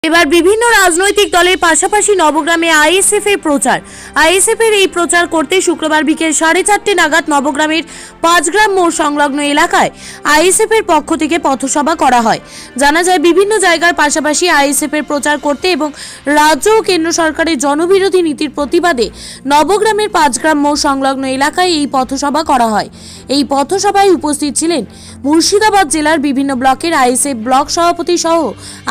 এবার বিভিন্ন রাজনৈতিক দলের পাশাপাশি নবগ্রামে আইএসএফ এর প্রচার। আইএসএফ এর এই প্রচার করতে শুক্রবার বিকেল 4:30 নাগাদ নবগ্রামের 5 গ্রাম মোড় সংলগ্ন এলাকায় আইএসএফ এর পক্ষ থেকে পথসভা করা হয়। জানা যায় বিভিন্ন জায়গার পাশাপাশি আইএসএফ এর প্রচার করতে এবং রাজ্য ও কেন্দ্র সরকারের জনবিরোধী নীতির প্রতিবাদে নবগ্রামের 5 গ্রাম মোড় সংলগ্ন এলাকায় এই পথসভা করা হয়। এই পথসভায় উপস্থিত ছিলেন মুর্শিদাবাদ জেলার বিভিন্ন ব্লকের আইএসএফ ব্লক সভাপতি সহ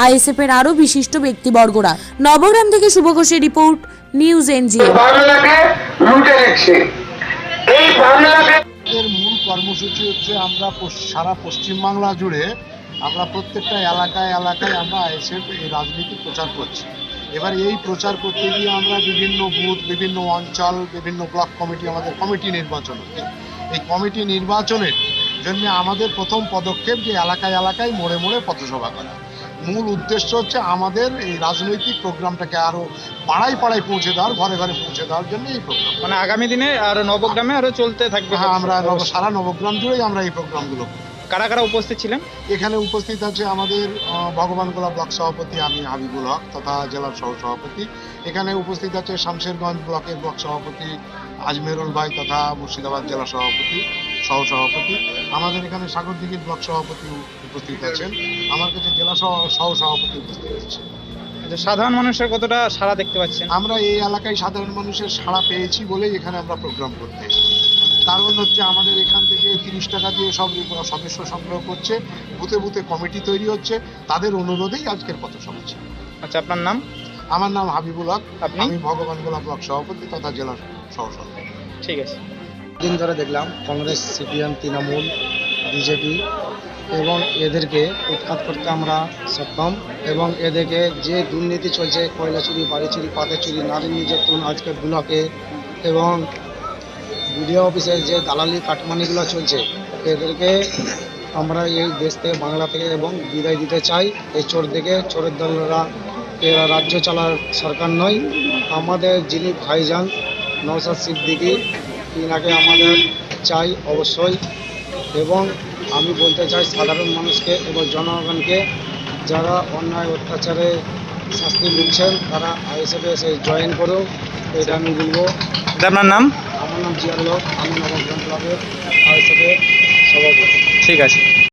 আইএসএফ এর আরো বিশিষ্ট ব্যক্তিবর্গরা। নবগ্রাম থেকে শুভ ঘোষের রিপোর্ট, নিউজ এনজিও। বাংলাকে লুটে নিচ্ছে। এই বাংলাকে এর মূল কর্মসূচি হচ্ছে আমরা সারা পশ্চিমবাংলা জুড়ে আমরা প্রত্যেকটা এলাকায় এলাকায় আমরা আইএসএফ এই রাজনীতি প্রচার করছি। এবার এই প্রচার করতে গিয়ে আমরা বিভিন্ন বুথ, বিভিন্ন অঞ্চল, বিভিন্ন ব্লক কমিটি, আমাদের কমিটি নির্বাচন হচ্ছে। এই কমিটি নির্বাচনের জন্য আমাদের প্রথম পদক্ষেপ যে এলাকায় এলাকায় মোড়ে মোড়ে পথসভা করা। মূল উদ্দেশ্য হচ্ছে আমাদের এই রাজনৈতিক প্রোগ্রামটাকে আরো পাড়ায় পাড়ায় পৌঁছে দেওয়ার, ঘরে ঘরে পৌঁছে দেওয়ার জন্য এই প্রোগ্রাম। মানে আগামী দিনে আরো নবগ্রামে আরো চলতে থাকবে। হ্যাঁ, আমরা সারা নবগ্রাম জুড়েই আমরা এই প্রোগ্রামগুলো করি। কারা কারা উপস্থিত ছিলেন? এখানে উপস্থিত আছে আমাদের ভগবানগোলা ব্লক সভাপতি আমি হাবিবুল হক তথা জেলার সহ সভাপতি। এখানে উপস্থিত আছে শামশেরগঞ্জ ব্লকের ব্লক সভাপতি আজমেরুল ভাই তথা মুর্শিদাবাদ জেলা সভাপতি সহ সভাপতি। আমাদের এখানে সাগরদিঘির ব্লক সভাপতি উপস্থিত আছেন। আমার কাছে জেলা সহ সভাপতি উপস্থিত আছে। সাধারণ মানুষের কতটা সাড়া দেখতে পাচ্ছেন? আমরা এই এলাকায় সাধারণ মানুষের সাড়া পেয়েছি বলেই এখানে আমরা প্রোগ্রাম করতে এসেছি। কারণ হচ্ছে আমাদের এখান থেকে 30 টাকা দিয়ে সব সদস্য সংগ্রহ করছে, বুথে বুথে কমিটি তৈরি হচ্ছে, তাদের অনুরোধেই আজকের পথসভা ছিল। আচ্ছা, আপনার নাম? আমার নাম হাবিবুল হক, আপনি? আমি ভগবানগোলা ব্লক সভাপতি তথা জেলার সহসভাপতি। ঠিক আছে। দিন ধরে দেখলাম কংগ্রেস, সিপিএম, তৃণমূল, বিজেপি এবং এদেরকে উৎখাত করতে আমরা সক্ষম এবং এদেরকে যে দুর্নীতি চলছে, কয়লা চুরি, বাড়ি চুরি, পাতা চুরি, নারী নির্যাতন আজকে ব্লকে এবং বিডিও অফিসে যে দালালি কাটমানিগুলো চলছে, এদেরকে আমরা এই দেশ থেকে, বাংলা থেকে এবং বিদায় দিতে চাই। এই চোর থেকে, চোরের দলরা এরা রাজ্য চালার সরকার নয়। আমাদের যিনি ভাইজান নওশাদ সিদ্দিকী, তিনাকে আমাদের চাই অবশ্যই। এবং আমি বলতে চাই সাধারণ মানুষকে এবং জনগণকে, যারা অন্যায় অত্যাচারে শাস্তি নিচ্ছেন তারা আইএসএফে এসে জয়েন করুক, এটা আমি বলবো। আপনার নাম? আমার নাম জিয়াউল হক, আমি নবগ্রাম ক্লাবের আইএসএফের সভাপতি। ঠিক আছে।